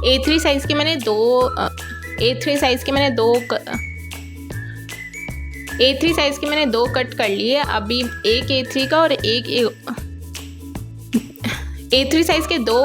A3 size के मैंने A3 size के मैंने दो कट कर लिए। अभी एक A3 का और एक A3 साइज़ के दो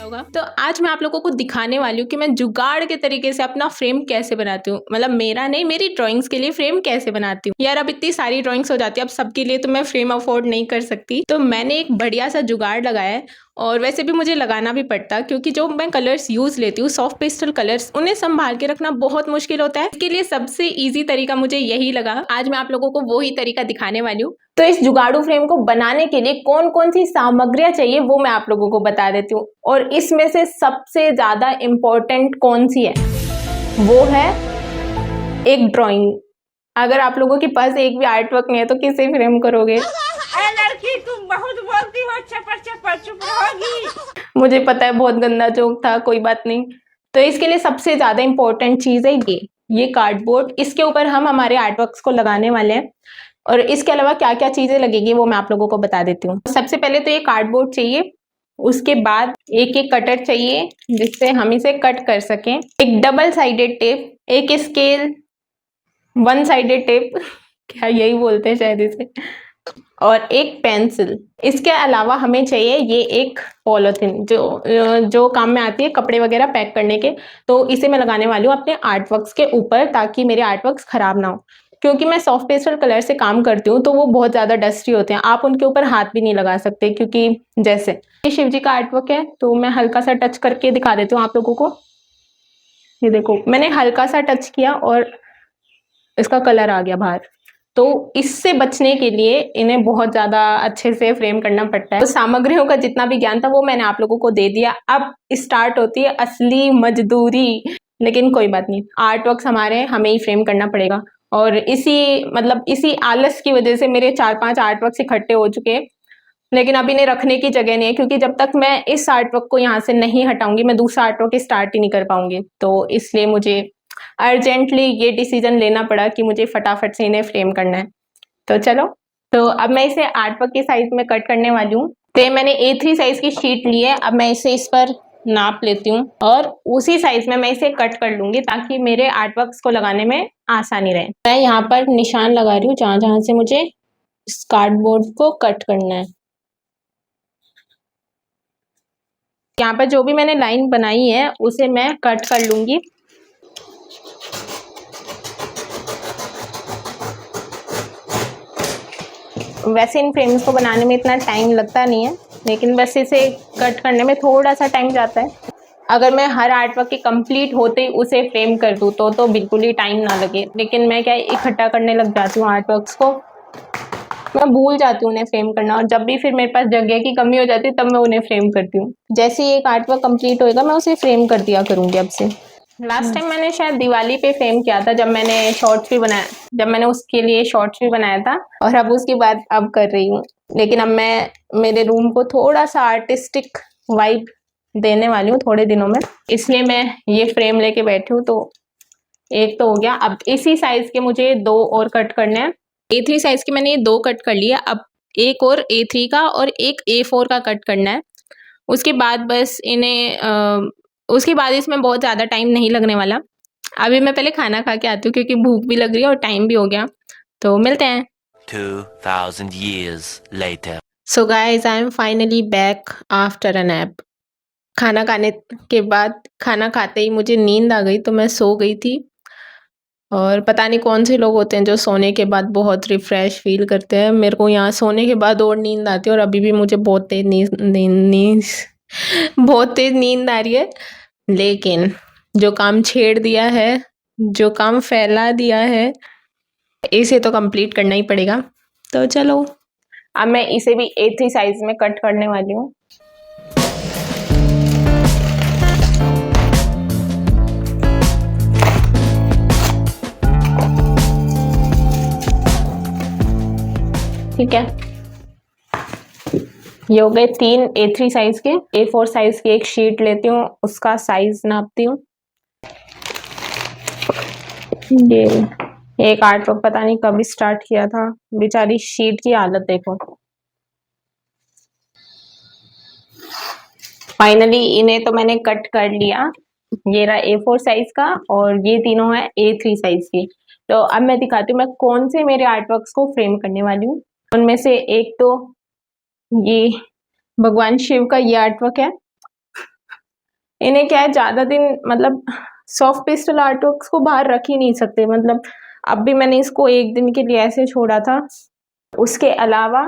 होगा। तो आज मैं आप लोगों को दिखाने वाली हूँ कि मैं जुगाड़ के तरीके से अपना फ्रेम कैसे बनाती हूँ, मतलब मेरा नहीं, मेरी ड्राइंग्स के लिए फ्रेम कैसे बनाती हूँ। यार अब इतनी सारी ड्राइंग्स हो जाती है, अब सबके लिए तो मैं फ्रेम अफोर्ड नहीं कर सकती। तो मैंने एक बढ़िया सा जुगाड़ लगाया है, और वैसे भी मुझे लगाना भी पड़ता, क्योंकि जो मैं कलर्स यूज लेती हूँ सॉफ्ट पेस्टल कलर्स, उन्हें संभाल के रखना बहुत मुश्किल होता है। इसके लिए सबसे इजी तरीका मुझे यही लगा। आज मैं आप लोगों को वो ही तरीका दिखाने वाली हूँ। तो इस जुगाड़ू फ्रेम को बनाने के लिए कौन कौन सी सामग्रियां चाहिए वो मैं आप लोगों को बता देती हूँ, और इसमें से सबसे ज्यादा इम्पोर्टेंट कौन सी है, वो है एक ड्राइंग। अगर आप लोगों के पास एक भी आर्ट वर्क नहीं है तो किसे फ्रेम करोगे? लड़की तुम बहुत बोलती हो, चपर चपर चुप रहोगी। मुझे पता है बहुत गंदा जोक था, कोई बात नहीं। तो इसके लिए सबसे ज्यादा इंपॉर्टेंट चीज है ये कार्डबोर्ड। इसके ऊपर हम हमारे आर्ट वर्क्स को लगाने वाले हैं, और इसके अलावा क्या क्या चीजें लगेगी वो मैं आप लोगों को बता देती हूँ। सबसे पहले तो ये कार्डबोर्ड चाहिए, उसके बाद एक कटर चाहिए जिससे हम इसे कट कर सकें, एक डबल साइडेड टेप, एक स्केल, वन साइडेड टेप क्या यही बोलते हैं शायद इसे, और एक पेंसिल। इसके अलावा हमें चाहिए ये एक पॉलीथिन जो काम में आती है कपड़े वगैरह पैक करने के। तो इसे मैं लगाने वाली हूँ अपने आर्ट वर्क्स के ऊपर, ताकि मेरे आर्ट वर्क्स खराब ना हो। क्योंकि मैं सॉफ्ट पेस्टल कलर से काम करती हूँ तो वो बहुत ज्यादा डस्टी होते हैं, आप उनके ऊपर हाथ भी नहीं लगा सकते। क्योंकि जैसे ये शिव जी का आर्ट वर्क है, तो मैं हल्का सा टच करके दिखा देती हूँ आप लोगों को। ये देखो, मैंने हल्का सा टच किया और इसका कलर आ गया बाहर। तो इससे बचने के लिए इन्हें बहुत ज्यादा अच्छे से फ्रेम करना पड़ता है। तो सामग्रियों का जितना भी ज्ञान था वो मैंने आप लोगों को दे दिया। अब स्टार्ट होती है असली मजदूरी। लेकिन कोई बात नहीं, आर्ट वर्क्स हमारे हमें ही फ्रेम करना पड़ेगा। और इसी आलस की वजह से मेरे 4-5 आर्ट वर्क्स इकट्ठे हो चुके हैं, लेकिन अब इन्हें रखने की जगह नहीं है। क्योंकि जब तक मैं इस आर्ट वर्क को यहाँ से नहीं हटाऊंगी मैं दूसरा आर्ट वर्क स्टार्ट ही नहीं कर पाऊंगी। तो इसलिए मुझे अर्जेंटली ये डिसीजन लेना पड़ा कि मुझे फटाफट से इन्हें फ्रेम करना है। तो चलो, तो अब मैं इसे आर्ट वर्क के साइज में कट करने वाली हूँ। तो मैंने A3 साइज की शीट ली है, अब मैं इसे इस पर नाप लेती हूँ और उसी साइज में मैं इसे कट कर लूंगी, ताकि मेरे आर्ट वर्क्स को लगाने में आसानी रहे। मैं यहाँ पर निशान लगा रही हूँ जहां जहां से मुझे इस कार्डबोर्ड को कट करना है। यहाँ पर जो भी मैंने लाइन बनाई है उसे मैं कट कर लूंगी। वैसे इन फ्रेम्स को बनाने में इतना टाइम लगता नहीं है, लेकिन बस इसे कट करने में थोड़ा सा टाइम जाता है। अगर मैं हर आर्ट वर्क के कंप्लीट होते ही उसे फ्रेम कर दूँ तो बिल्कुल ही टाइम ना लगे। लेकिन मैं क्या इकट्ठा करने लग जाती हूँ आर्ट वर्क्स को, मैं भूल जाती हूँ उन्हें फ्रेम करना, और जब भी फिर मेरे पास जगह की कमी हो जाती है तब मैं उन्हें फ्रेम करती हूँ। जैसे ही एक आर्ट वर्क कंप्लीट होएगा मैं उसे फ्रेम कर दिया करूँगी अब से। लास्ट टाइम मैंने शायद दिवाली पे फ्रेम किया था, जब मैंने उसके लिए शॉर्ट्स भी बनाया था, और अब उसके बाद अब कर रही हूँ। लेकिन अब मैं मेरे रूम को थोड़ा सा आर्टिस्टिक वाइब देने वाली हूँ थोड़े दिनों में, इसलिए मैं ये फ्रेम लेके बैठी हूँ। तो एक तो हो गया, अब इसी साइज के मुझे 2 और कट करने हैं। A3 साइज के मैंने ये 2 कट कर लिया, अब एक और A3 का और एक A4 का कट करना है। उसके बाद बस उसके बाद इसमें बहुत ज़्यादा टाइम नहीं लगने वाला। अभी मैं पहले खाना खा के आती हूँ, क्योंकि भूख भी लग रही है और टाइम भी हो गया। तो मिलते हैं 2000 years later. So guys, I am finally back after a nap. खाना खाने के बाद, खाना खाते ही मुझे नींद आ गई, तो मैं सो गई थी। और पता नहीं कौन से लोग होते हैं जो सोने के बाद बहुत रिफ्रेश फील करते हैं। मेरे को यहाँ सोने के बाद और नींद आती है, और अभी भी मुझे बहुत तेज बहुत तेज नींद आ रही है। लेकिन जो काम छेड़ दिया है, जो काम फैला दिया है, इसे तो कंप्लीट करना ही पड़ेगा। तो चलो, अब मैं इसे भी A3 साइज में कट करने वाली हूँ। ठीक है, ये हो गए 3 A3 साइज के। A4 साइज की एक शीट लेती हूँ, उसका साइज नापती हूँ। ये एक आर्ट वर्क पता नहीं कब स्टार्ट किया था, बेचारी शीट की हालत देखो। फाइनली इन्हें तो मैंने कट कर लिया। ये रहा A4 साइज का और ये तीनों है A3 साइज की। तो अब मैं दिखाती हूँ मैं कौन से मेरे आर्टवर्क्स को फ्रेम करने वाली हूँ। उनमें से एक तो ये भगवान शिव का ये आर्टवर्क है। इन्हें क्या है ज्यादा दिन मतलब सॉफ्ट पेस्टल आर्टवर्क्स को बाहर रख ही नहीं सकते, मतलब अब भी मैंने इसको एक दिन के लिए ऐसे छोड़ा था। उसके अलावा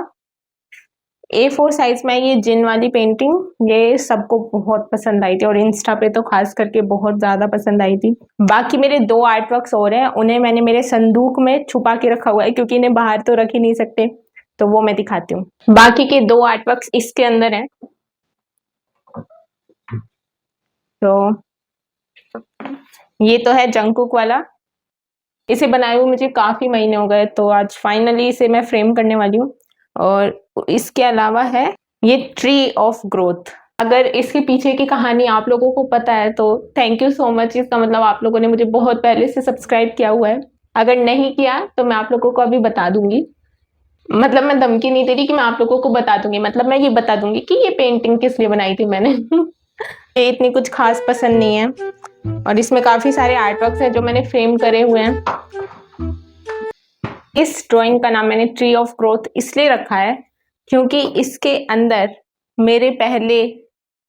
A4 साइज में ये जिन वाली पेंटिंग ये सबको बहुत पसंद आई थी और इंस्टा पे तो खास करके बहुत ज्यादा पसंद आई थी। बाकी मेरे 2 आर्टवर्क्स और हैं, उन्हें मैंने मेरे संदूक में छुपा के रखा हुआ है क्योंकि इन्हें बाहर तो रख ही नहीं सकते, तो वो मैं दिखाती हूँ। बाकी के 2 आर्टवर्क्स इसके अंदर हैं। तो ये तो है जंगकुक वाला। इसे बनाए हुए मुझे काफी महीने हो गए, तो आज फाइनली इसे मैं फ्रेम करने वाली हूँ। और इसके अलावा है ये ट्री ऑफ ग्रोथ। अगर इसके पीछे की कहानी आप लोगों को पता है तो थैंक यू सो मच। इसका मतलब आप लोगों ने मुझे बहुत पहले से सब्सक्राइब किया हुआ है। अगर नहीं किया तो मैं आप लोगों को अभी बता दूंगी। मतलब मैं धमकी नहीं दे रही कि मैं आप लोगों को बता दूंगी, मतलब मैं ये बता दूंगी कि ये पेंटिंग किस लिए बनाई थी मैंने। ये इतनी कुछ खास पसंद नहीं है और इसमें काफी सारे आर्टवर्क्स हैं जो मैंने फ्रेम करे हुए हैं। इस ड्राइंग का नाम मैंने ट्री ऑफ ग्रोथ इसलिए रखा है क्योंकि इसके अंदर मेरे पहले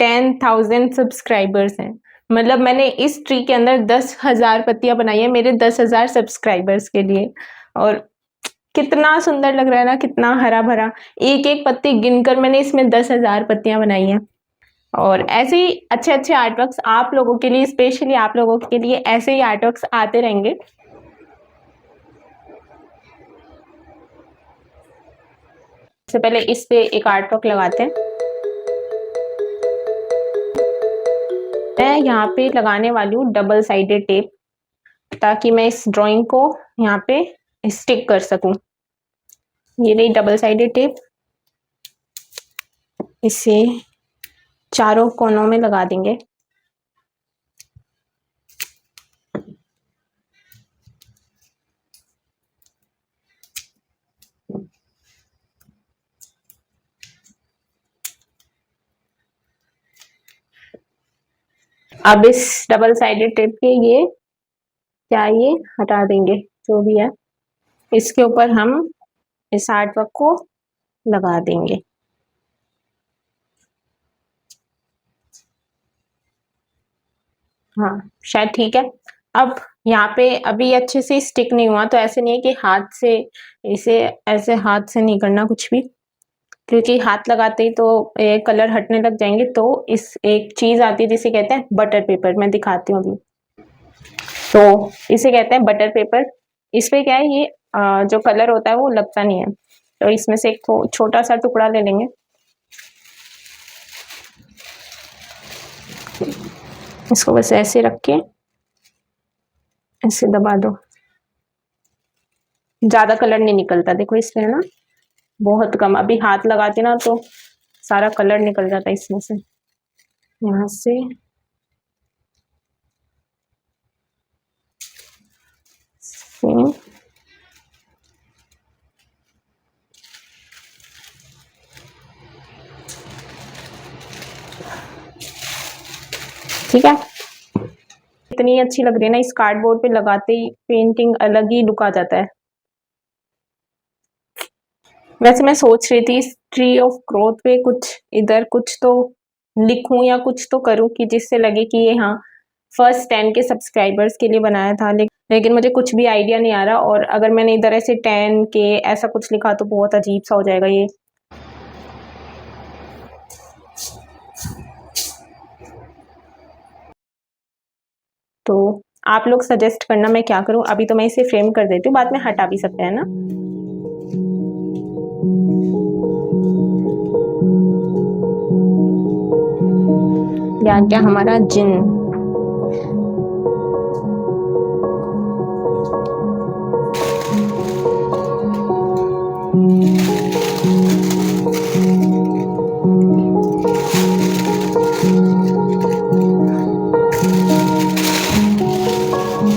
10,000 सब्सक्राइबर्स हैं। मतलब मैंने इस ट्री के अंदर 10,000 पत्तियां बनाई है मेरे 10,000 सब्सक्राइबर्स के लिए। और कितना सुंदर लग रहा है ना, कितना हरा भरा। एक एक पत्ती गिनकर मैंने इसमें 10,000 पत्तियां बनाई हैं। और ऐसे ही अच्छे अच्छे आर्टवर्क्स आप लोगों के लिए, स्पेशली आप लोगों के लिए ऐसे ही आर्टवर्क्स आते रहेंगे। सबसे पहले इस पे एक आर्टवर्क लगाते हैं। मैं यहाँ पे लगाने वाली हूँ डबल साइडेड टेप ताकि मैं इस ड्राइंग को यहाँ पे स्टिक कर सकूं। ये रही डबल साइडेड टेप, इसे चारों कोनों में लगा देंगे। अब इस डबल साइडेड टेप के ये क्या ये हटा देंगे जो भी है। इसके ऊपर हम इस आर्टवर्क को लगा देंगे। हाँ शायद ठीक है। अब यहाँ पे अभी अच्छे से स्टिक नहीं हुआ, तो ऐसे नहीं है कि हाथ से इसे ऐसे हाथ से नहीं करना कुछ भी, क्योंकि हाथ लगाते ही तो कलर हटने लग जाएंगे। तो इस एक चीज आती है जिसे कहते हैं बटर पेपर, मैं दिखाती हूँ अभी। तो इसे कहते हैं बटर पेपर। इस पे क्या है ये जो कलर होता है वो लगता नहीं है। तो इसमें से एक छोटा सा टुकड़ा ले लेंगे, इसको बस ऐसे रख के ऐसे दबा दो। ज्यादा कलर नहीं निकलता, देखो इसमें ना बहुत कम। अभी हाथ लगाते ना तो सारा कलर निकल जाता है इसमें से। यहाँ से ठीक है। इतनी अच्छी लग रही है ना, इस कार्डबोर्ड पे लगाते ही पेंटिंग अलग ही लुक आ जाता है। वैसे मैं सोच रही थी इस ट्री ऑफ ग्रोथ पे कुछ इधर कुछ तो लिखूं या कुछ तो करूं कि जिससे लगे कि ये हाँ फर्स्ट 10 के सब्सक्राइबर्स के लिए बनाया था, लेकिन मुझे कुछ भी आइडिया नहीं आ रहा। और अगर मैंने इधर ऐसे 10 के ऐसा कुछ लिखा तो बहुत अजीब सा हो जाएगा ये। तो आप लोग सजेस्ट करना मैं क्या करूं। अभी तो मैं इसे फ्रेम कर देती हूँ, बाद में हटा भी सकते हैं ना। या क्या हमारा जिन।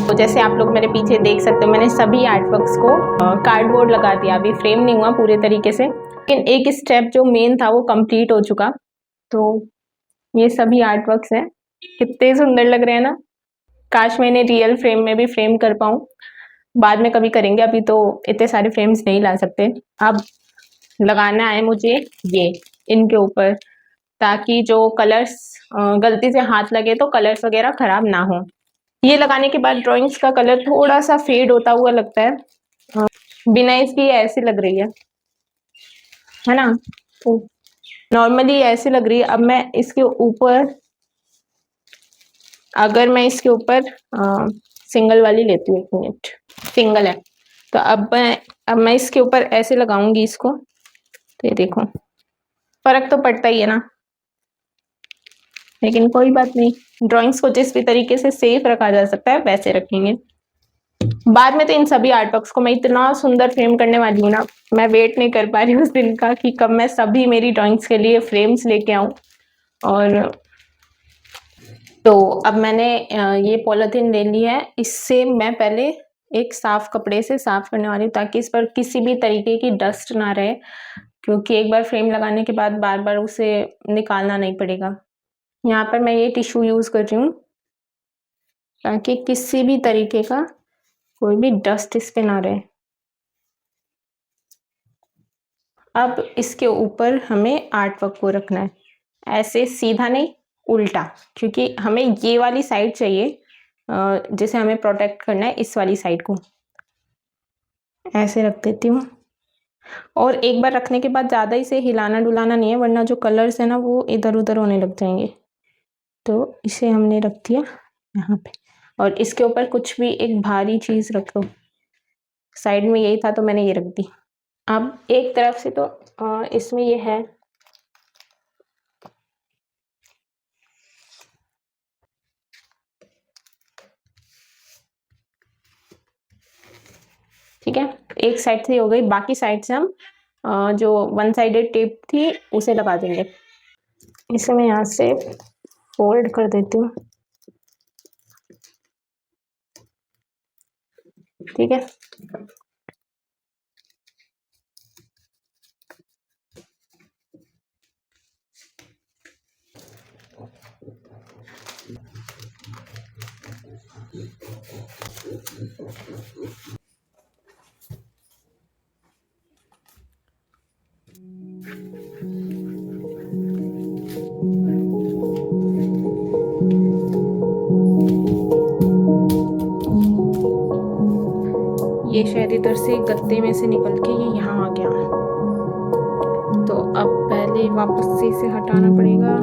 तो जैसे आप लोग मेरे पीछे देख सकते हो मैंने सभी आर्टवर्क्स को कार्डबोर्ड लगा दिया। अभी फ्रेम नहीं हुआ पूरे तरीके से, लेकिन एक स्टेप जो मेन था वो कंप्लीट हो चुका। तो ये सभी आर्ट वर्क्स हैं, कितने सुंदर लग रहे हैं ना। काश मैं इन्हें रियल फ्रेम में भी फ्रेम कर पाऊँ, बाद में कभी करेंगे, अभी तो इतने सारे फ्रेम्स नहीं ला सकते। अब लगाना है मुझे ये इनके ऊपर, ताकि जो कलर्स गलती से हाथ लगे तो कलर्स वगैरह खराब ना हो। ये लगाने के बाद ड्राइंग्स का कलर थोड़ा सा फेड होता हुआ लगता है, बिना इसकी ऐसी लग रही है ना, तो नॉर्मली ऐसी लग रही है। अब मैं इसके ऊपर, अगर मैं इसके ऊपर सिंगल वाली लेती हूँ, 1 मिनट, सिंगल है, तो अब मैं इसके ऊपर ऐसे लगाऊंगी इसको, तो ये देखो फर्क तो पड़ता ही है ना, लेकिन कोई बात नहीं, ड्राइंग्स को जिस भी तरीके से सेफ रखा जा सकता है वैसे रखेंगे। बाद में तो इन सभी आर्ट वर्क्स को मैं इतना सुंदर फ्रेम करने वाली हूँ ना, मैं वेट नहीं कर पा रही हूँ उस दिन का कि कब मैं सभी मेरी ड्राइंग्स के लिए फ्रेम्स लेके आऊँ। और तो अब मैंने ये पॉलीथीन ले ली है, इससे मैं पहले एक साफ कपड़े से साफ करने वाली हूँ, ताकि इस पर किसी भी तरीके की डस्ट ना रहे, क्योंकि एक बार फ्रेम लगाने के बाद बार बार उसे निकालना नहीं पड़ेगा। यहाँ पर मैं ये टिश्यू यूज़ कर रही हूँ, ताकि किसी भी तरीके का कोई भी डस्ट इस पे ना रहे। अब इसके ऊपर हमें आर्ट वर्क को रखना है, ऐसे सीधा नहीं, उल्टा, क्योंकि हमें ये वाली साइड चाहिए जिसे हमें प्रोटेक्ट करना है, इस वाली साइड को ऐसे रख देती हूँ। और एक बार रखने के बाद ज़्यादा इसे हिलाना डुलाना नहीं है, वरना जो कलर्स है ना वो इधर उधर होने लग जाएंगे। तो इसे हमने रख दिया यहाँ पे, और इसके ऊपर कुछ भी एक भारी चीज़ रख दो, साइड में यही था तो मैंने ये रख दी। अब एक तरफ से तो इसमें ये है, ठीक है, एक साइड से हो गई, बाकी साइड से हम जो 1 साइडेड टेप थी उसे लगा देंगे। इसे मैं यहाँ से फोल्ड कर देती हूँ, ठीक है। ये शायद इधर से गत्ते में से निकल के ये यहाँ आ गया, तो अब पहले वापस से इसे हटाना पड़ेगा।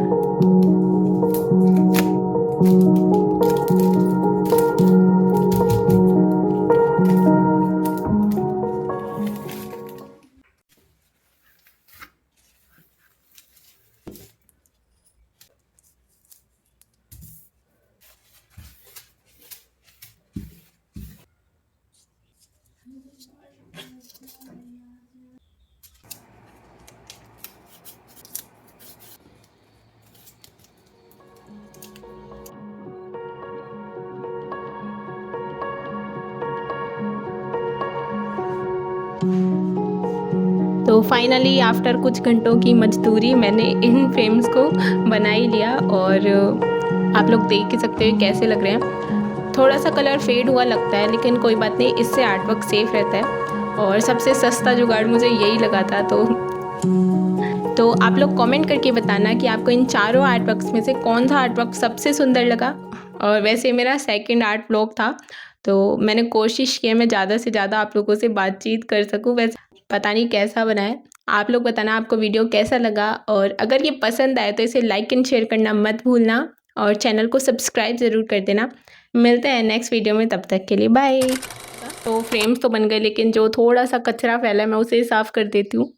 तो फाइनली आफ्टर कुछ घंटों की मजदूरी मैंने इन फ्रेम्स को बना ही लिया, और आप लोग देख ही सकते हो कैसे लग रहे हैं। थोड़ा सा कलर फेड हुआ लगता है, लेकिन कोई बात नहीं, इससे आर्ट वर्क सेफ रहता है, और सबसे सस्ता जुगाड़ मुझे यही लगा था। तो आप लोग कमेंट करके बताना कि आपको इन चारों आर्ट वर्क्स में से कौन सा आर्ट वर्क सबसे सुंदर लगा। और वैसे मेरा सेकंड आर्ट व्लॉग था, तो मैंने कोशिश की है मैं ज़्यादा से ज़्यादा आप लोगों से बातचीत कर सकूं। वैसे पता नहीं कैसा बना है, आप लोग बताना आपको वीडियो कैसा लगा, और अगर ये पसंद आए तो इसे लाइक एंड शेयर करना मत भूलना, और चैनल को सब्सक्राइब ज़रूर कर देना। मिलते हैं नेक्स्ट वीडियो में, तब तक के लिए बाय। तो फ्रेम्स तो बन गए, लेकिन जो थोड़ा सा कचरा फैला है मैं उसे साफ़ कर देती हूँ।